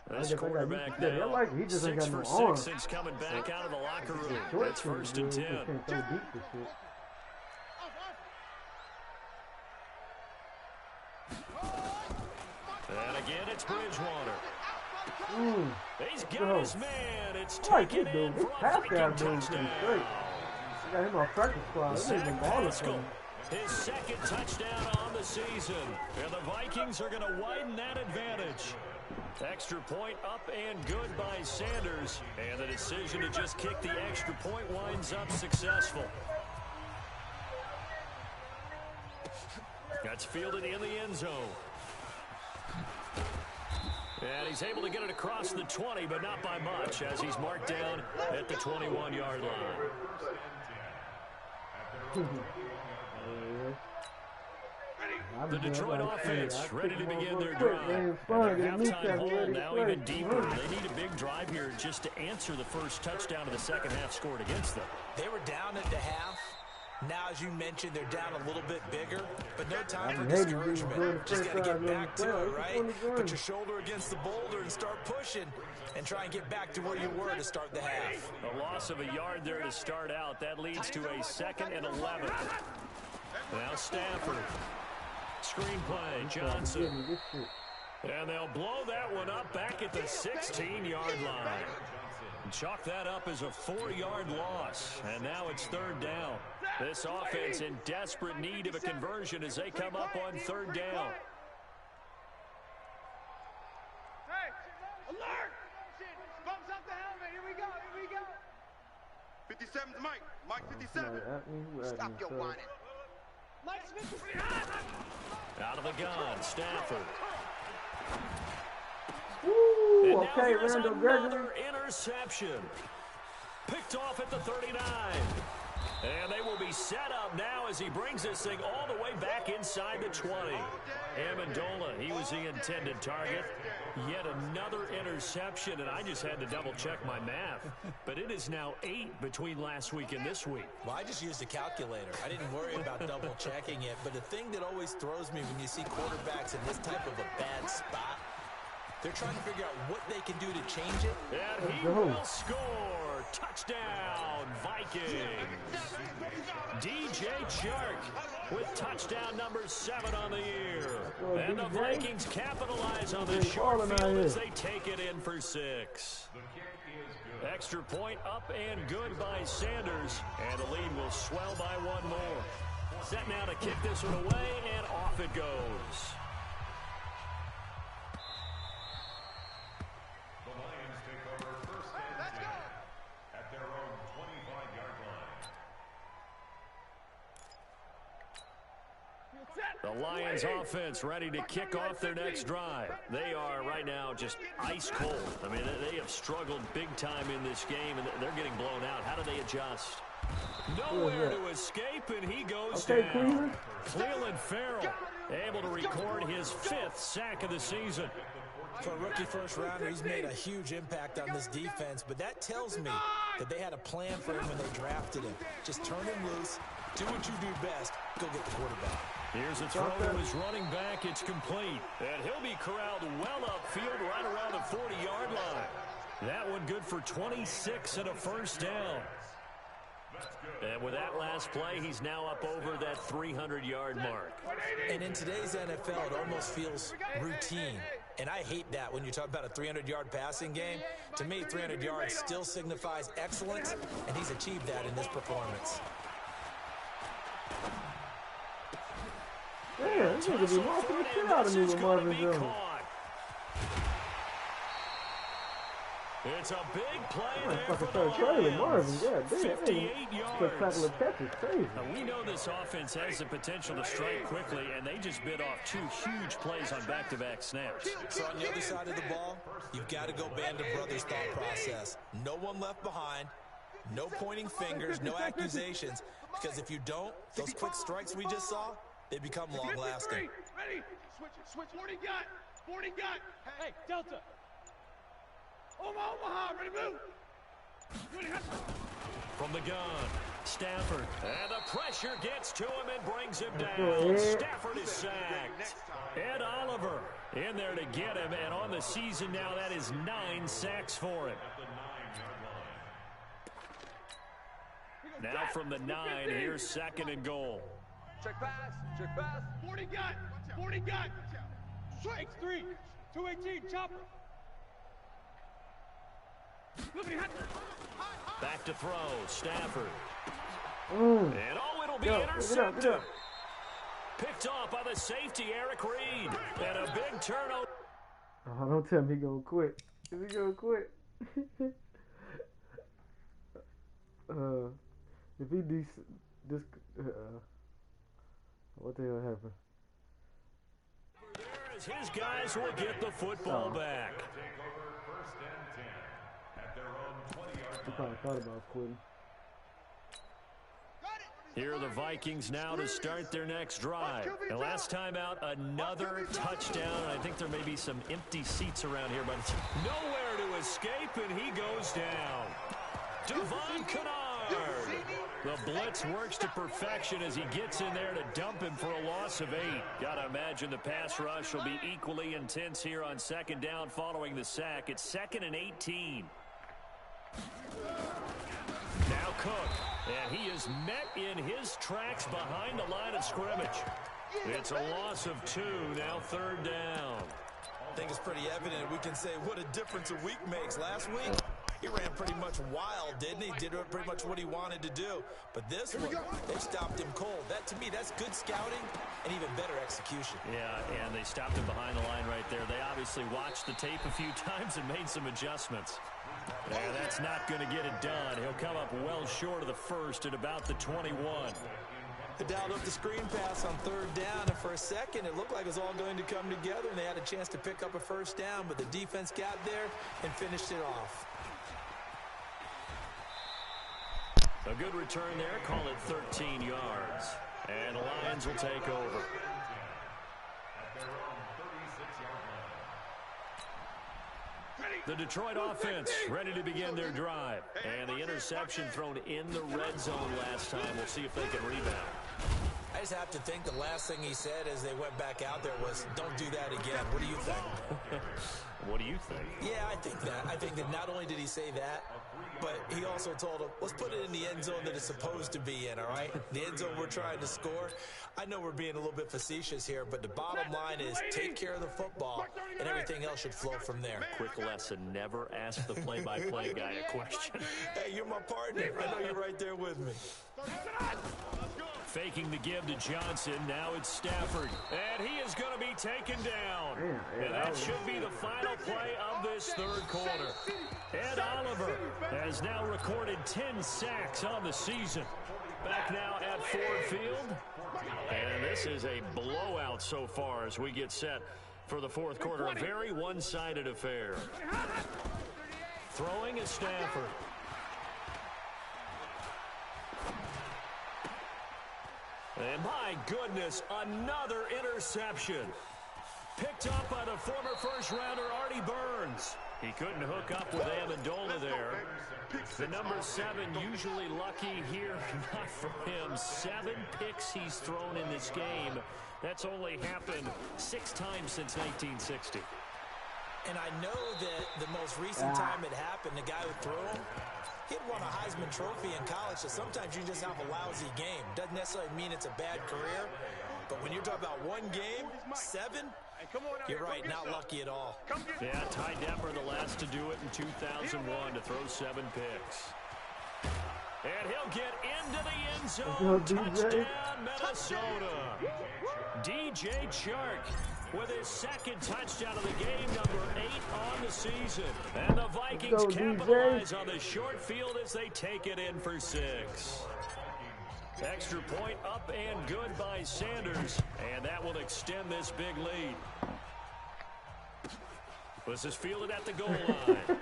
Speaker 2: This quarterback now, 6 for 6 since coming back out of the locker room. That's 1st and 10. And again, it's Bridgewater. He's got his man. It's taken in for a Viking touchdown.
Speaker 1: Got him on practice squad.
Speaker 2: Zach Pascal, his 2nd touchdown on the season. And the Vikings are going to widen that advantage. Extra point up and good by Sanders. And the decision to just kick the extra point winds up successful. That's fielded in the end zone. And he's able to get it across the 20, but not by much, as he's marked down at the 21-yard line. The Detroit offense ready to begin their drive. And their halftime hole now even deeper. They need a big drive here just to answer the first touchdown of the second half scored against them.
Speaker 5: They were down at the half. Now, as you mentioned, they're down a little bit bigger, but no time for discouragement. Just got to get back to it, right? Put your shoulder against the boulder and start pushing and try and get back to where you were to start the half.
Speaker 2: A loss of a yard there to start out. That leads to a 2nd and 11. Now Stafford. Screen play, Johnson. And they'll blow that one up back at the 16-yard line. Chalk that up as a 4-yard loss. And now it's 3rd down. This offense in desperate need of a conversion as they come up on 3rd down.
Speaker 3: Hey, alert! Bumps up the helmet. Here we go. 57's Mike. Mike 57. Stop your whining. Mike's 57.
Speaker 2: Out of the gun, Stafford.
Speaker 1: Woo,
Speaker 2: and
Speaker 1: okay,
Speaker 2: now
Speaker 1: Randall
Speaker 2: another
Speaker 1: Gregory.
Speaker 2: interception. Picked off at the 39. And they will be set up now as he brings this thing all the way back inside the 20. Amendola, he was the intended target. Yet another interception, and I just had to double-check my math. But it is now 8 between last week and this week.
Speaker 5: Well, I just used a calculator. I didn't worry about double-checking it. But the thing that always throws me when you see quarterbacks in this type of a bad spot, they're trying to figure out what they can do to change it.
Speaker 2: And he will score. Touchdown, Vikings. DJ Chark with touchdown number 7 on the year. And the Vikings capitalize on this short field as they take it in for 6. Extra point up and good by Sanders. And the lead will swell by 1 more. Set now to kick this one away, and off it goes. The Lions offense ready to kick off their next drive. They are right now just ice cold. I mean, they have struggled big time in this game, and they're getting blown out. How do they adjust? Nowhere to escape, and he goes down. Cleveland Farrell able to record his 5th sack of the season.
Speaker 5: For a rookie first-rounder, he's made a huge impact on this defense, but that tells me that they had a plan for him when they drafted him. Just turn him loose, do what you do best, go get the quarterback.
Speaker 2: Here's a throw to his running back. It's complete. And he'll be corralled well upfield right around the 40-yard line. That one good for 26 and a first down. And with that last play, he's now up over that 300-yard mark.
Speaker 5: And in today's NFL, it almost feels routine. And I hate that when you talk about a 300-yard passing game. To me, 300 yards still signifies excellence, and he's achieved that in this performance.
Speaker 1: Yeah, this nigga be walking the shit out of me with Marvin Jones.
Speaker 2: It's a big play
Speaker 1: I
Speaker 2: there for the
Speaker 1: Lions. Marvin, yeah,
Speaker 2: 58 yards.
Speaker 1: Crazy.
Speaker 2: Now, we know this offense has the potential to strike quickly, and they just bit off 2 huge plays on back-to-back snaps.
Speaker 5: So on the other side of the ball, you've got to go band of brothers thought process. No one left behind, no pointing fingers, no accusations, because if you don't, those quick strikes we just saw, they become long-lasting.
Speaker 4: Ready? Switch. 40 got. Hey, Delta. Omaha, ready to move.
Speaker 2: From the gun, Stafford. And the pressure gets to him and brings him down. Stafford is sacked. Ed Oliver in there to get him. And on the season now, that is 9 sacks for him. Now from the 9, here's 2nd and goal.
Speaker 3: Check pass.
Speaker 4: 40 got. X3, 218, chopper.
Speaker 2: Back to throw, Stafford. And it'll be intercepted. Picked off by the safety, Eric Reed. And a big turnover.
Speaker 1: Oh, don't tell me he gonna quit. Is he gonna quit? If he what the hell happened?
Speaker 2: His guys will get the football back.
Speaker 1: He probably thought about quitting.
Speaker 2: Here are the Vikings now to start their next drive. And last time out, another touchdown. I think there may be some empty seats around here, but nowhere to escape, and he goes down. Devon Kennard. The blitz works to perfection as he gets in there to dump him for a loss of 8. Gotta imagine the pass rush will be equally intense here on 2nd down following the sack. It's 2nd and 18. Now Cook, and he is met in his tracks behind the line of scrimmage. It's a loss of 2, now 3rd down.
Speaker 5: I think it's pretty evident we can say what a difference a week makes. Last week, he ran pretty much wild, didn't he? Did pretty much what he wanted to do. But this one, they stopped him cold. That, to me, that's good scouting and even better execution.
Speaker 2: Yeah, and they stopped him behind the line right there. They obviously watched the tape a few times and made some adjustments. And that's not going to get it done. He'll come up well short of the first at about the 21.
Speaker 5: They dialed up the screen pass on 3rd down, and for a second, it looked like it was all going to come together, and they had a chance to pick up a first down, but the defense got there and finished it off.
Speaker 2: A good return there, call it 13 yards. And the Lions will take over. The Detroit offense ready to begin their drive. And the interception thrown in the red zone last time. We'll see if they can rebound.
Speaker 5: I just have to think the last thing he said as they went back out there was, don't do that again. What do you think?
Speaker 2: What do you think?
Speaker 5: Yeah, I think that. I think that not only did he say that, but he also told him, let's put it in the end zone that it's supposed to be in, all right? The end zone we're trying to score. I know we're being a little bit facetious here, but the bottom line is take care of the football, and everything else should flow from there.
Speaker 2: Quick lesson, never ask the play-by-play guy a question.
Speaker 5: Hey, you're my partner. I know you're right there with me.
Speaker 2: Faking the give to Johnson. Now it's Stafford. And he is going to be taken down. And that should be the final play of this 3rd quarter. Ed Oliver has now recorded 10 sacks on the season. Back now at Ford Field. And this This is a blowout so far as we get set for the fourth quarter. A very one-sided affair. Throwing is Stafford. And my goodness, another interception. Picked up by the former first-rounder Artie Burns. He couldn't hook up with Amendola there. The number 7 usually lucky here, not for him. 7 picks he's thrown in this game. That's only happened 6 times since 1960.
Speaker 5: And I know that the most recent time it happened, the guy who threw him, he'd won a Heisman Trophy in college, so sometimes you just have a lousy game. Doesn't necessarily mean it's a bad career, but when you're talking about one game, 7, you're right, not lucky at all.
Speaker 2: Yeah, Ty Detmer, the last to do it in 2001, to throw 7 picks. And he'll get into the end zone. Touchdown, Minnesota. DJ Chark with his second touchdown of the game, number 8 on the season. And the Vikings capitalize on the short field as they take it in for 6. Extra point up and good by Sanders, and that will extend this big lead. This is fielded at the goal line.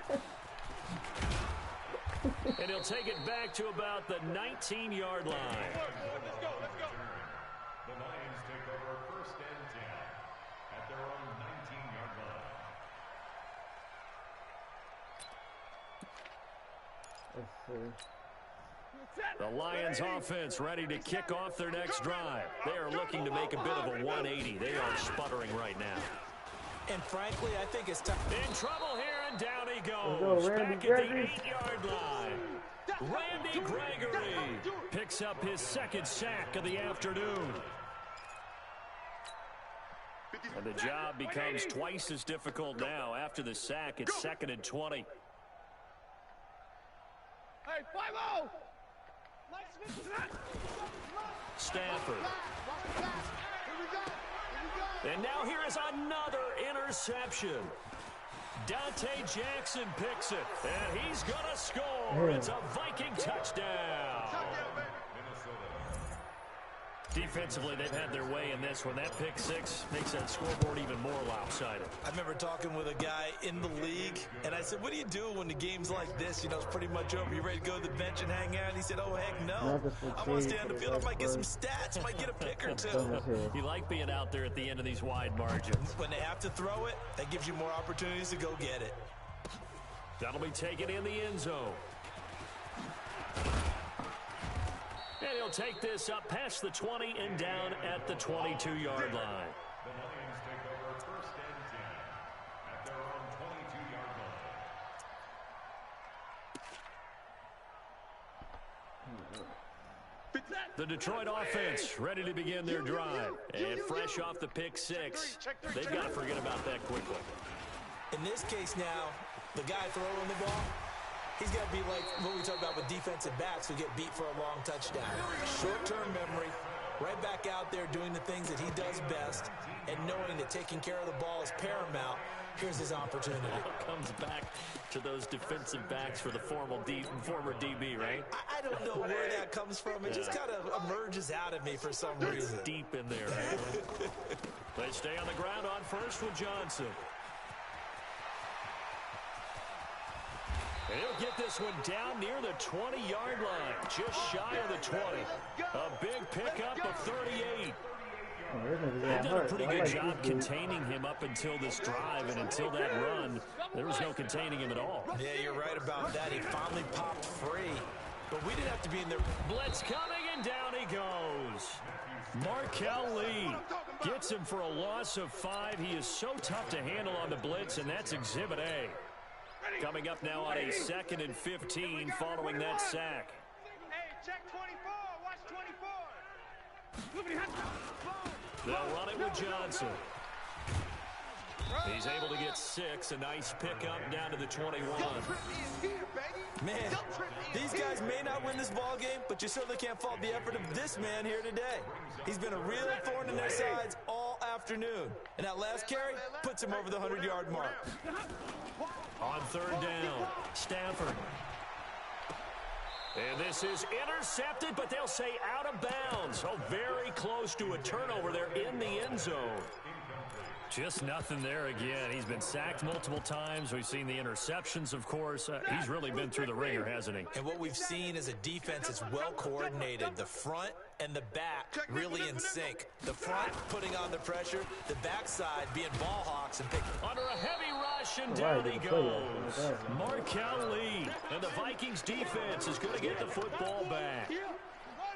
Speaker 2: And he'll take it back to about the 19-yard line.
Speaker 4: Let's go.
Speaker 6: The Lions take over 1st and 10 at their own 19-yard line.
Speaker 1: Let's see.
Speaker 2: The Lions offense ready to kick off their next drive. They are looking to make a bit of a 180. They are sputtering right now.
Speaker 5: And frankly, I think it's time.
Speaker 2: In trouble here, and down he goes. Back at the 8-yard line. Randy Gregory picks up his second sack of the afternoon. And the job becomes twice as difficult now. After the sack, it's 2nd and 20.
Speaker 4: Hey, 5-0.
Speaker 2: Stafford. And now here is another interception. Dante Jackson picks it, and he's going to score. It's a Viking touchdown. Defensively, they've had their way in this one. That pick 6 makes that scoreboard even more lopsided.
Speaker 5: I remember talking with a guy in the league, and I said, what do you do when the game's like this? You know, it's pretty much over. You ready to go to the bench and hang out? And he said, oh, heck no. I want to stay on the field. I might get some stats. I might get a pick or 2.
Speaker 2: You like being out there at the end of these wide margins.
Speaker 5: When they have to throw it, that gives you more opportunities to go get it.
Speaker 2: That'll be taken in the end zone. And he'll take this up past the 20 and down at the 22-yard line.
Speaker 6: The Lions take over 1st and 10 at their own 22-yard line.
Speaker 2: The Detroit offense ready to begin their drive. And fresh off the pick 6, they've got to forget about that quickly.
Speaker 5: In this case now, the guy throwing the ball, he's got to be like what we talk about with defensive backs who get beat for a long touchdown. Short-term memory, right back out there doing the things that he does best, and knowing that taking care of the ball is paramount. Here's his opportunity.
Speaker 2: Comes back to those defensive backs for the former DB, right?
Speaker 5: I don't know where that comes from. It just kind of emerges out of me for some reason.
Speaker 2: Deep in there. Right? They stay on the ground on first with Johnson. And he'll get this one down near the 20-yard line, just shy of the 20. A big pickup of 38. They did a pretty good job containing him up until this drive, and until that run, there was no containing him at all.
Speaker 5: Yeah, you're right about that. He finally popped free, but we didn't have to be in there.
Speaker 2: Blitz coming, and down he goes. Markel Lee gets him for a loss of 5. He is so tough to handle on the blitz, and that's Exhibit A. Coming up now on a 2nd and 15 following that sack.
Speaker 3: Hey, check 24. Watch 24.
Speaker 2: They'll run it with Johnson. He's able to get 6. A nice pickup down to the 21.
Speaker 5: Man, these guys may not win this ball game, but you certainly can't fault the effort of this man here today. He's been a real thorn in their sides all afternoon. And that last carry puts him over the 100-yard mark.
Speaker 2: On 3rd down, Stafford. And this is intercepted, but they'll say out of bounds. Oh, very close to a turnover there in the end zone. Just nothing there again. He's been sacked multiple times. We've seen the interceptions, of course. He's really been through the ringer, hasn't he?
Speaker 5: And what we've seen is a defense that's well coordinated. The front and the back really in sync. The front putting on the pressure, the backside being ball hawks and picking.
Speaker 2: Under a heavy rush, and down he goes. Markel Lee. And the Vikings defense is going to get the football back.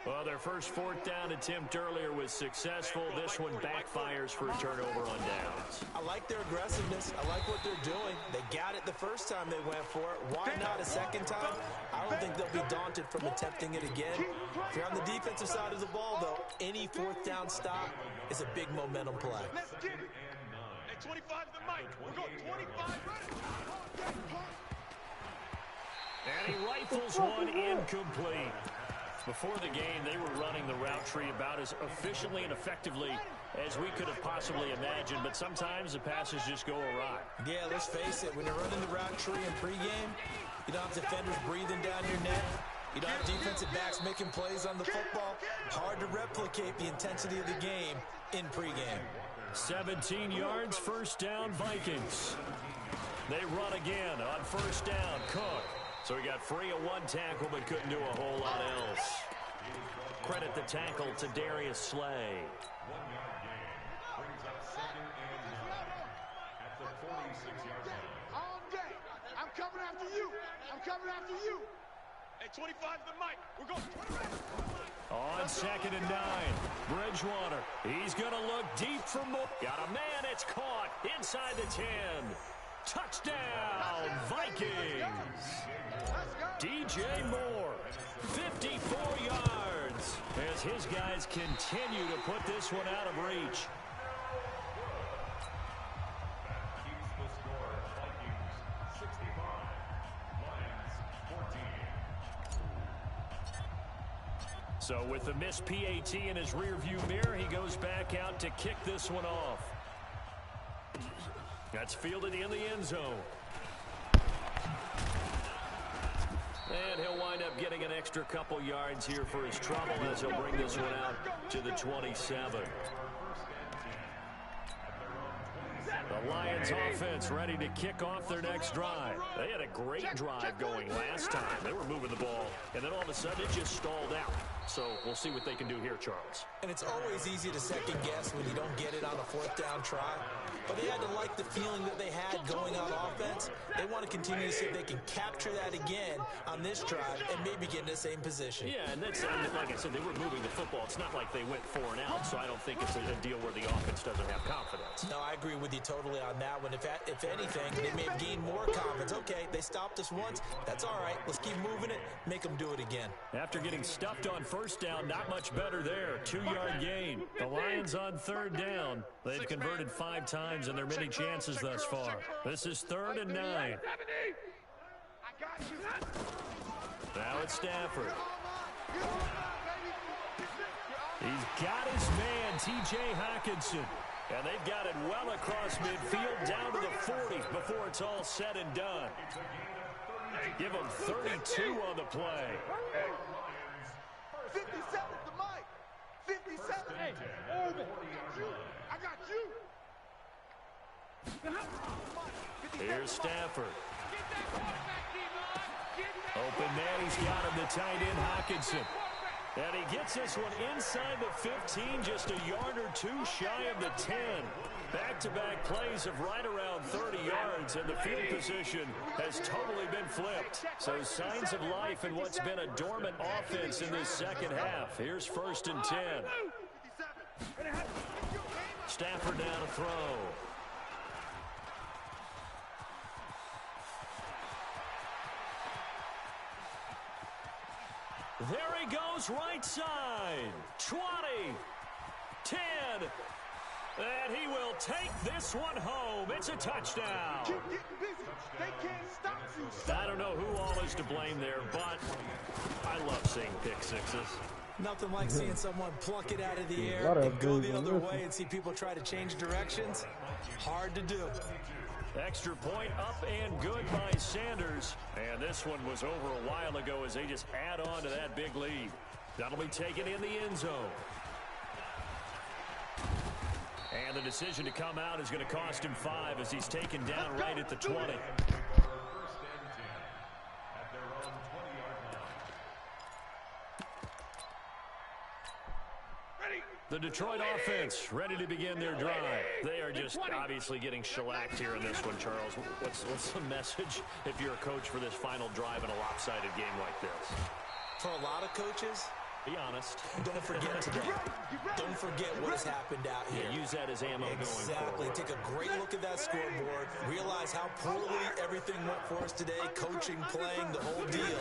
Speaker 2: Well, their first fourth down attempt earlier was successful. This one backfires for a turnover on downs.
Speaker 5: I like their aggressiveness. I like what they're doing. They got it the first time they went for it. Why not a second time? I don't think they'll be daunted from attempting it again. If you're on the defensive side of the ball, though, any fourth down stop is a big momentum play.
Speaker 4: Let's get it. Hey, 25 to the mic. We're going 25.
Speaker 2: And he rifles one incomplete. Before the game, they were running the route tree about as efficiently and effectively as we could have possibly imagined, but sometimes the passes just go awry.
Speaker 5: Yeah, let's face it, when you're running the route tree in pregame, you don't have defenders breathing down your neck. You don't have defensive backs making plays on the football. Hard to replicate the intensity of the game in pregame.
Speaker 2: 17 yards, first down, Vikings. They run again on first down, Cook. So he got free of one tackle, but couldn't do a whole lot else. Credit the tackle to Darius Slay.
Speaker 6: 1 yard gain. Brings up 2nd and 9 at the 46-yard line.
Speaker 4: All day. I'm coming after you. I'm coming after you. Hey, 25 to the mic. We're going 20.
Speaker 2: On 2nd and 9, Bridgewater. He's going to look deep for more. Got a man. It's caught inside the 10. Touchdown, Vikings. DJ Moore, 54 yards, as his guys continue to put this one out of reach.
Speaker 6: That keeps the score. Vikings 65, Lions 14.
Speaker 2: So with the missed PAT in his rearview mirror, he goes back out to kick this one off. That's fielded in the end zone. And he'll wind up getting an extra couple yards here for his trouble as he'll bring this one out to the 27. The Lions offense ready to kick off their next drive. They had a great drive going last time. They were moving the ball, and then all of a sudden it just stalled out. So we'll see what they can do here, Charles.
Speaker 5: And it's always easy to second guess when you don't get it on a fourth down try. But they had to like the feeling that they had going on offense. They want to continue to see if they can capture that again on this drive and maybe get in the same position.
Speaker 2: Yeah, and that's, like I said, they were moving the football. It's not like they went 4 and out, so I don't think it's a deal where the offense doesn't have confidence.
Speaker 5: No, I agree with you totally on that one. If anything, they may have gained more confidence. Okay, they stopped us once. That's all right. Let's keep moving it, make them do it again.
Speaker 2: After getting stuffed on first down, not much better there. 2-yard gain. The Lions on 3rd down. They've converted 5 times in their many chances thus far. This is 3rd and 9. Now it's Stafford. He's got his man, T.J. Hockenson. And they've got it well across midfield down to the 40 before it's all said and done. Give them 32 on the play.
Speaker 4: 57 to Mike. 57. Hey, over. I got you.
Speaker 2: Here's Stafford. Open man, he's got him, the tight end Hockenson. And he gets this one inside the 15, just a yard or 2 shy of the 10. Back-to-back plays of right around 30 yards, and the field position has totally been flipped. So signs of life in what's been a dormant offense in this second half. Here's 1st and 10. Stafford down to throw. There he goes, right side. 20, 10, and he will take this one home. It's a touchdown.
Speaker 4: Keep getting busy. They can't stop you.
Speaker 2: I don't know who all is to blame there, but I love seeing pick sixes.
Speaker 5: Nothing like seeing someone pluck it out of the air and go the other way and see people try to change directions. Hard to do.
Speaker 2: Extra point up and good by Sanders. And this one was over a while ago as they just add on to that big lead. That'll be taken in the end zone. And the decision to come out is going to cost him 5 as he's taken down right at the 20.
Speaker 6: First and 10 at their own 20-yard line.
Speaker 2: The Detroit offense ready to begin their drive. They are just obviously getting shellacked here in this one, Charles. What's the message if you're a coach for this final drive in a lopsided game like this?
Speaker 5: For a lot of coaches,
Speaker 2: be honest.
Speaker 5: Don't forget today. Don't forget what has happened out here.
Speaker 2: Yeah, use that as ammo going forward.
Speaker 5: Exactly. Take a great look at that scoreboard. Realize how poorly everything went for us today. Coaching, playing, the whole deal.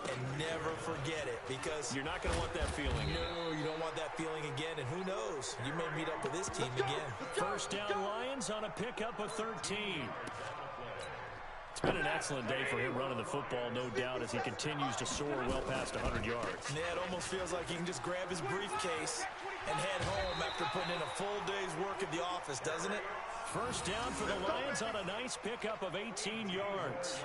Speaker 5: And never forget it, because
Speaker 2: you're not going to want that feeling.
Speaker 5: No, you don't want that feeling again. And who knows? You may meet up with this team again.
Speaker 2: First down, Lions on a pickup of 13. It's been an excellent day for him running the football, no doubt, as he continues to soar well past 100 yards.
Speaker 5: Yeah, it almost feels like he can just grab his briefcase and head home after putting in a full day's work at the office, doesn't it?
Speaker 2: First down for the Lions on a nice pickup of 18 yards.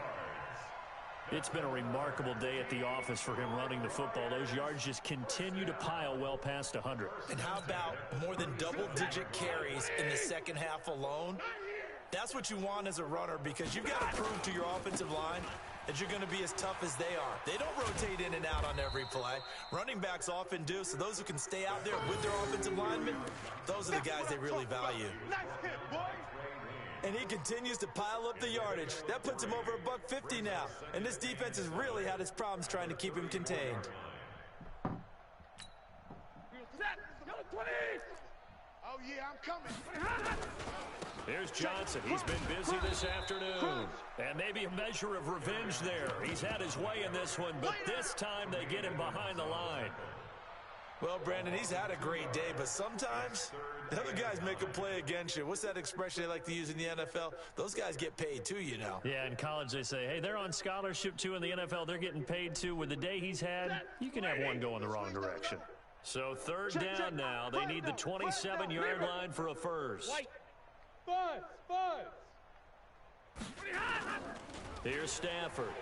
Speaker 2: It's been a remarkable day at the office for him running the football. Those yards just continue to pile well past 100.
Speaker 5: And how about more than double-digit carries in the second half alone? That's what you want as a runner, because you've got to prove to your offensive line that you're going to be as tough as they are. They don't rotate in and out on every play. Running backs often do, so those who can stay out there with their offensive linemen, those are the guys they really value. And he continues to pile up the yardage. That puts him over $150 now. And this defense has really had its problems trying to keep him contained.
Speaker 4: Oh, yeah, I'm coming.
Speaker 2: Here's Johnson. He's been busy this afternoon. And maybe a measure of revenge there. He's had his way in this one, but this time they get him behind the line.
Speaker 5: Well, Brandon, he's had a great day, but sometimes the other guys make a play against you. What's that expression they like to use in the NFL? Those guys get paid too, you know.
Speaker 2: Yeah, in college they say, hey, they're on scholarship too. In the NFL, they're getting paid too. With the day he's had, you can have one go in the wrong direction. So third down now. They need the 27-yard line for a first. Here's Stafford.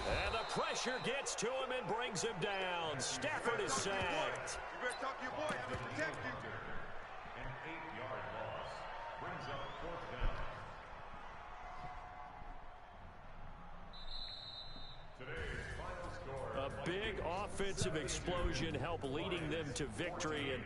Speaker 2: And the pressure gets to him and brings him down. Stafford is sacked.
Speaker 4: You better talk to your boy. I'm going to protect you.
Speaker 6: An 8-yard loss brings up fourth down. Today's final score.
Speaker 2: A big offensive explosion helped leading them to victory. And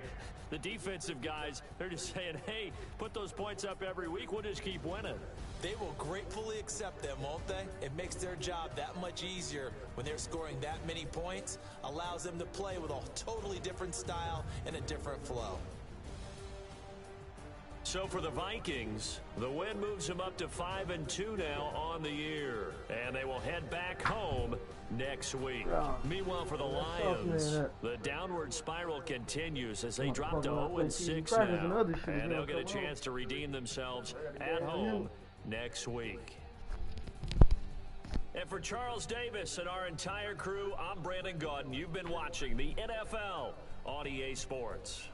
Speaker 2: the defensive guys, they're just saying, hey, put those points up every week. We'll just keep winning.
Speaker 5: They will gratefully accept them, won't they? It makes their job that much easier when they're scoring that many points. Allows them to play with a totally different style and a different flow.
Speaker 2: So for the Vikings, the win moves them up to 5-2 now on the year. And they will head back home next week. Meanwhile, for the Lions, the downward spiral continues as they drop to 0-6 now. And they'll get a chance to redeem themselves at home next week. And for Charles Davis and our entire crew, I'm Brandon Gaudin. You've been watching the NFL on EA Sports.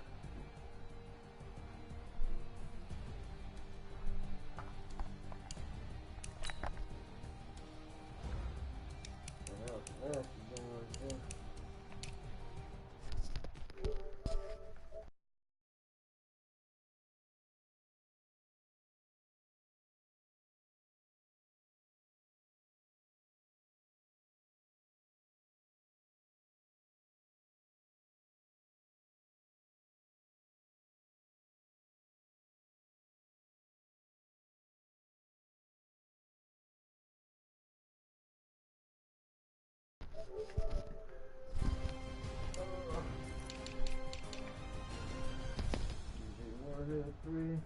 Speaker 1: Hit 3.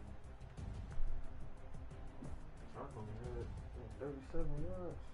Speaker 1: I'm gonna hit 37 yards.